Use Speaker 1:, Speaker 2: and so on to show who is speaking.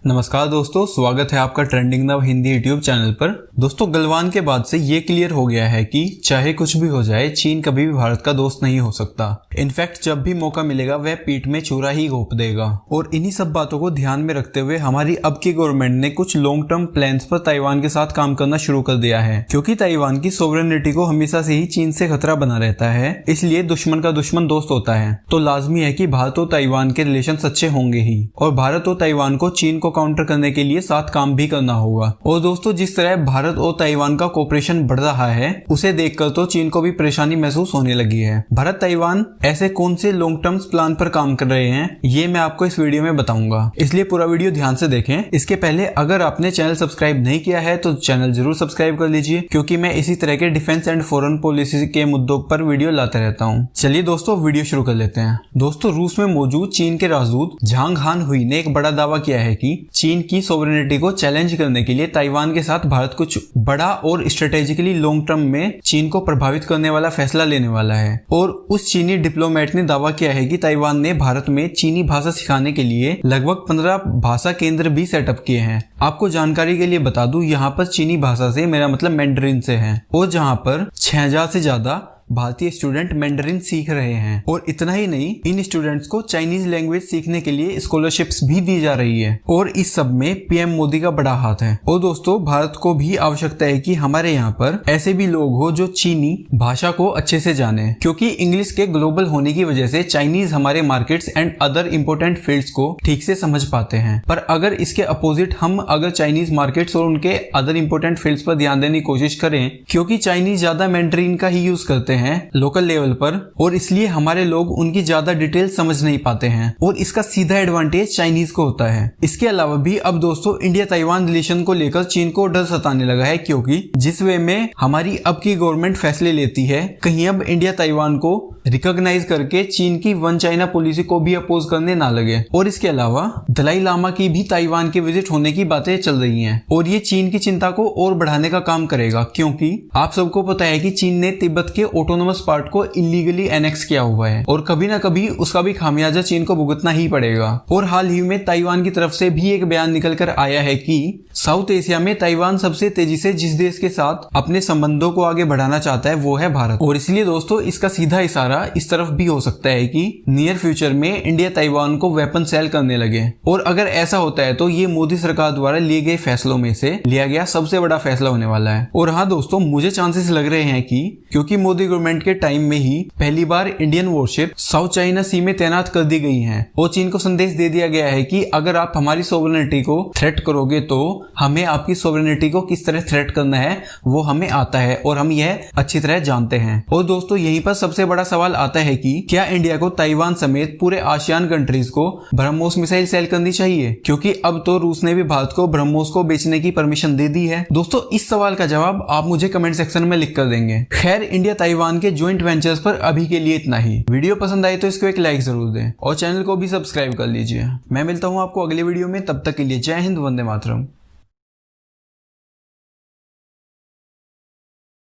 Speaker 1: नमस्कार दोस्तों, स्वागत है आपका ट्रेंडिंग नव हिंदी यूट्यूब चैनल पर। दोस्तों, गलवान के बाद से ये क्लियर हो गया है कि चाहे कुछ भी हो जाए, चीन कभी भी भारत का दोस्त नहीं हो सकता। इनफैक्ट जब भी मौका मिलेगा वह पीठ में छुरा ही घोंप देगा। और इन्हीं सब बातों को ध्यान में रखते हुए हमारी अब की गवर्नमेंट ने कुछ लॉन्ग टर्म प्लान्स पर ताइवान के साथ काम करना शुरू कर दिया है, क्योंकि ताइवान की सोवरेनिटी को हमेशा से ही चीन से खतरा बना रहता है। इसलिए दुश्मन का दुश्मन दोस्त होता है, तो लाजमी है कि भारत और ताइवान के रिलेशन अच्छे होंगे ही, और भारत और ताइवान को चीन को काउंटर करने के लिए साथ काम भी करना होगा। और दोस्तों, जिस तरह भारत और ताइवान का कोऑपरेशन बढ़ रहा है, उसे देखकर तो चीन को भी परेशानी महसूस होने लगी है। भारत ताइवान ऐसे कौन से लॉन्ग टर्म प्लान पर काम कर रहे हैं, ये मैं आपको इस वीडियो में बताऊंगा, इसलिए पूरा वीडियो ध्यान से देखें। इसके पहले अगर आपने चैनल सब्सक्राइब नहीं किया है तो चैनल जरूर सब्सक्राइब कर लीजिए, क्योंकि मैं इसी तरह के डिफेंस एंड फॉरेन पॉलिसी के मुद्दों पर वीडियो लाता रहता हूँ। चलिए दोस्तों, वीडियो शुरू कर लेते हैं। दोस्तों, रूस में मौजूद चीन के राजदूत झांग हान हुई ने एक बड़ा दावा किया है कि चीन की सोवरेनिटी को चैलेंज करने के लिए ताइवान के साथ भारत कुछ बड़ा और स्ट्रेटेजिकली लॉन्ग टर्म में चीन को प्रभावित करने वाला फैसला लेने वाला है। और उस चीनी डिप्लोमेट ने दावा किया है कि ताइवान ने भारत में चीनी भाषा सिखाने के लिए लगभग 15 भाषा केंद्र भी सेटअप किए हैं। आपको जानकारी के लिए बता दूं, यहाँ पर चीनी भाषा से मेरा मतलब मैंडरिन से है, और जहाँ पर 6000 से ज्यादा भारतीय स्टूडेंट मैंडरिन सीख रहे हैं। और इतना ही नहीं, इन स्टूडेंट्स को चाइनीज लैंग्वेज सीखने के लिए स्कॉलरशिप्स भी दी जा रही है, और इस सब में पीएम मोदी का बड़ा हाथ है। और दोस्तों, भारत को भी आवश्यकता है कि हमारे यहाँ पर ऐसे भी लोग हो जो चीनी भाषा को अच्छे से जाने, क्योंकि इंग्लिश के ग्लोबल होने की वजह से चाइनीज हमारे markets and other important fields को ठीक से समझ पाते हैं। पर अगर इसके अपोजिट हम अगर चाइनीज मार्केट्स और उनके अदर इंपोर्टेंट फील्ड्स पर ध्यान देने की कोशिश करें, क्योंकि चाइनीज ज्यादा मैंडरिन का ही यूज करते हैं लोकल लेवल पर, और इसलिए हमारे लोग उनकी ज्यादा डिटेल समझ नहीं पाते हैं, और इसका सीधा एडवांटेज चाइनीज को होता है। इसके अलावा भी अब दोस्तों, इंडिया ताइवान रिलेशन को लेकर चीन को डर सताने लगा है, क्योंकि जिस वे में हमारी अब की गवर्नमेंट फैसले लेती है, कहीं अब इंडिया ताइवान को रिकॉग्नाइज करके चीन की वन चाइना पॉलिसी को भी अपोज करने ना लगे। और इसके अलावा दलाई लामा की भी ताइवान के विजिट होने की बातें चल रही हैं, और ये चीन की चिंता को और बढ़ाने का काम करेगा, क्योंकि आप सबको पता है कि चीन ने तिब्बत के ऑटोनोमस पार्ट को इलीगली एनेक्स किया हुआ है, और कभी ना कभी उसका भी खामियाजा चीन को भुगतना ही पड़ेगा। और हाल ही में ताइवान की तरफ से भी एक बयान निकल कर आया है कि साउथ एशिया में ताइवान सबसे तेजी से जिस देश के साथ अपने संबंधों को आगे बढ़ाना चाहता है वो है भारत। और इसलिए दोस्तों, इसका सीधा इशारा इस तरफ भी हो सकता है कि नियर फ्यूचर में इंडिया ताइवान को वेपन सेल करने लगे। और अगर ऐसा होता है तो ये मोदी सरकार द्वारा लिए गए फैसलों में से लिया गया सबसे बड़ा फैसला होने वाला है। और हाँ दोस्तों, मुझे चांसेस लग रहे हैं कि क्योंकि मोदी गवर्नमेंट के टाइम में ही पहली बार इंडियन वॉरशिप साउथ चाइना सी में तैनात कर दी गई हैं, और चीन को संदेश दे दिया गया है कि अगर आप हमारी सोवरेनिटी को थ्रेट करोगे तो हमें आपकी सोवरेनिटी को किस तरह थ्रेट करना है वो हमें आता है, और हम यह अच्छी तरह जानते हैं। और दोस्तों, यहीं पर सबसे बड़ा सवाल आता है कि क्या इंडिया को ताइवान समेत पूरे आसियान कंट्रीज को ब्रह्मोस मिसाइल सेल करनी चाहिए, क्योंकि अब तो रूस ने भी भारत को ब्रह्मोस को बेचने की परमिशन दे दी है। दोस्तों, इस सवाल का जवाब आप मुझे कमेंट सेक्शन में लिख कर देंगे। खैर, इंडिया ताइवान के ज्वाइंट वेंचर्स पर अभी के लिए इतना ही। वीडियो पसंद आए तो इसको एक लाइक जरूर दें, और चैनल को भी सब्सक्राइब कर लीजिए। मैं मिलता हूँ आपको अगले वीडियो में, तब तक के लिए जय हिंद, वंदे मातरम।